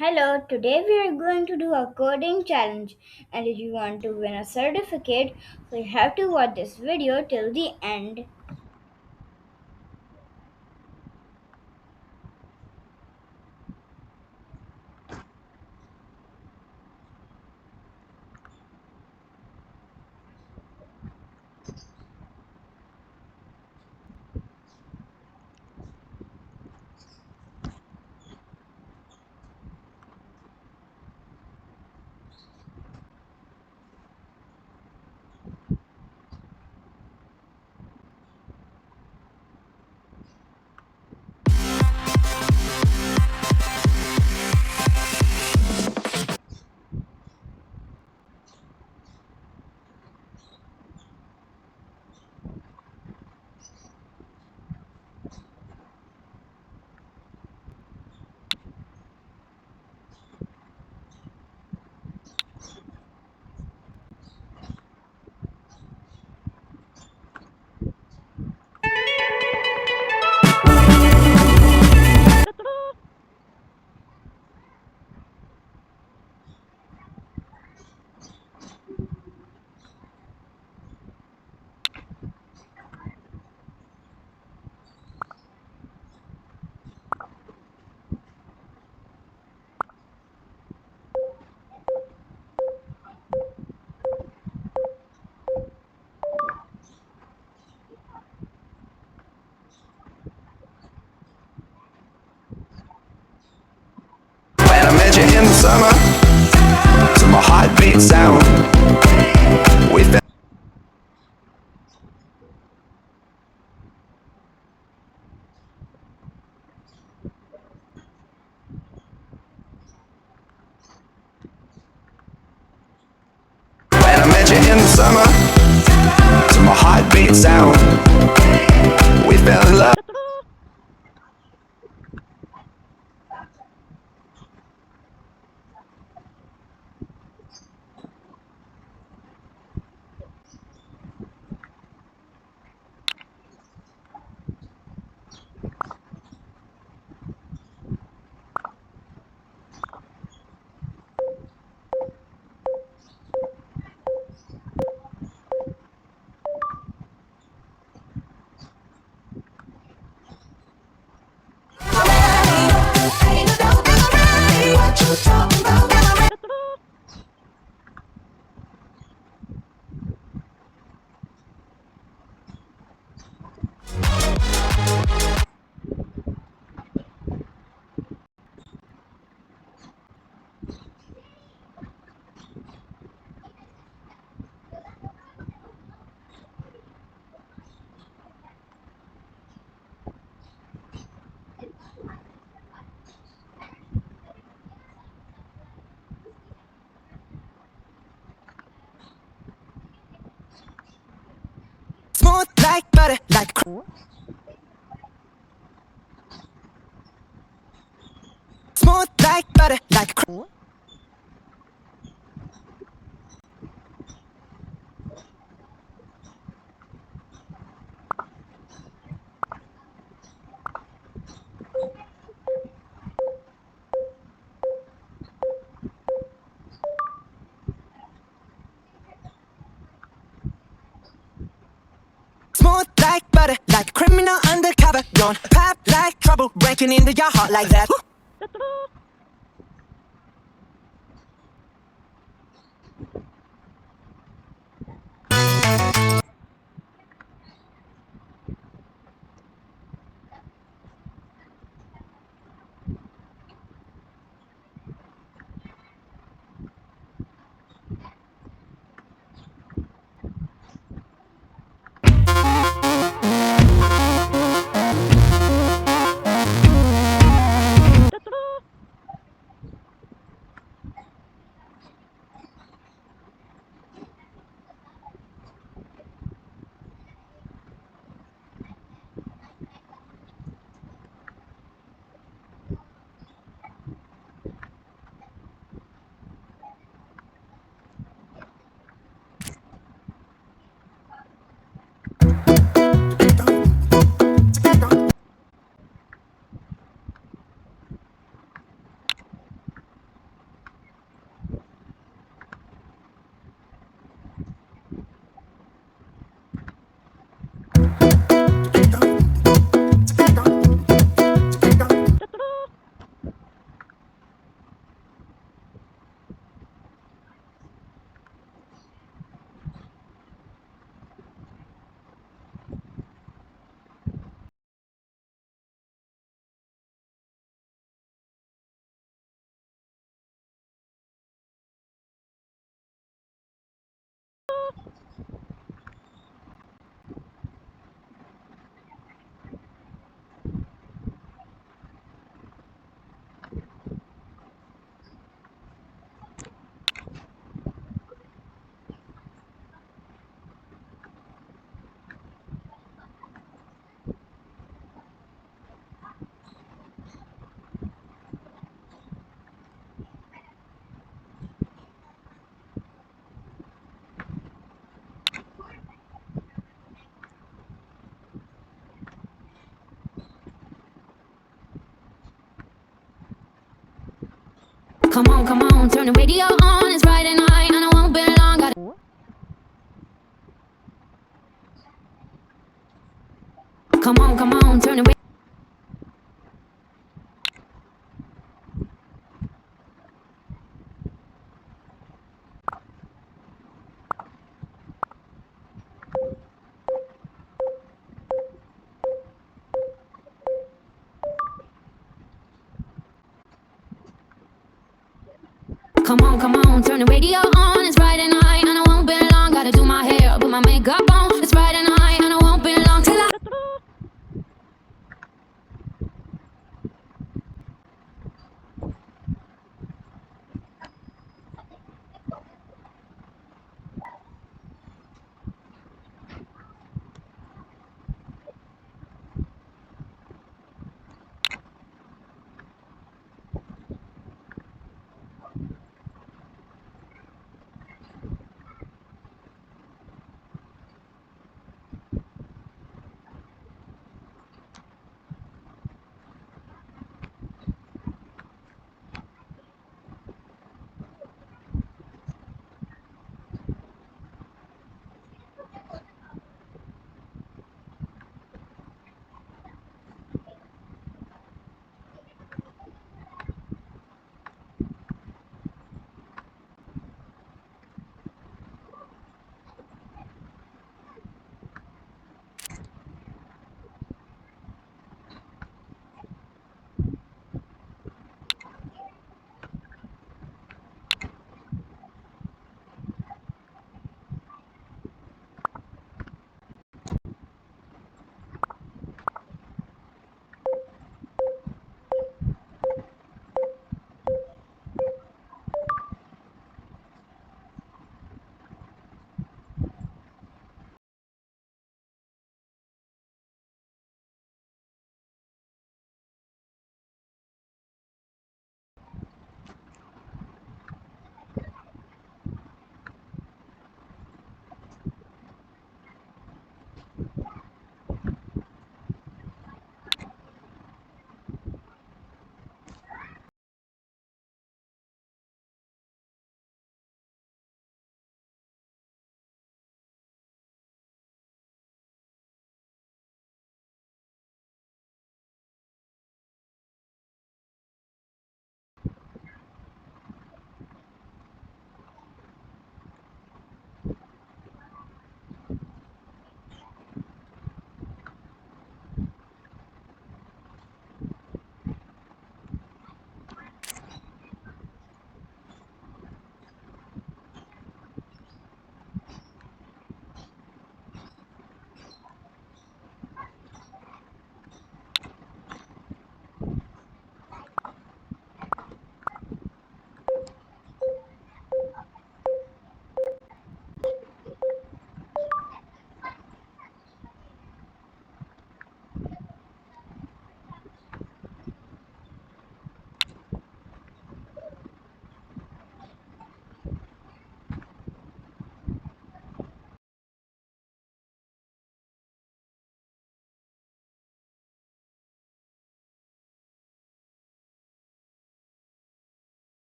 Hello, today we are going to do a coding challenge, and if you want to win a certificate, so you have to watch this video till the end. When I met you in the summer, to my heartbeat sound, we fell. When I met you in the summer, to my heartbeat sound, we fell in love. Smooth like butter, like smooth like butter, like smooth like butter, like a criminal undercover. Don't pop like trouble, breaking into your heart like that. Come on, turn the radio on. It's Friday night and I won't be long. Come on, turn the radio. Come on, turn the radio on. It's Friday night and I won't be long. Gotta do my hair, put my makeup on. It's Friday night and I won't be long till I.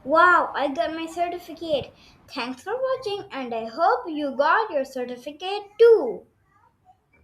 Wow, I got my certificate. Thanks for watching, and I hope you got your certificate too.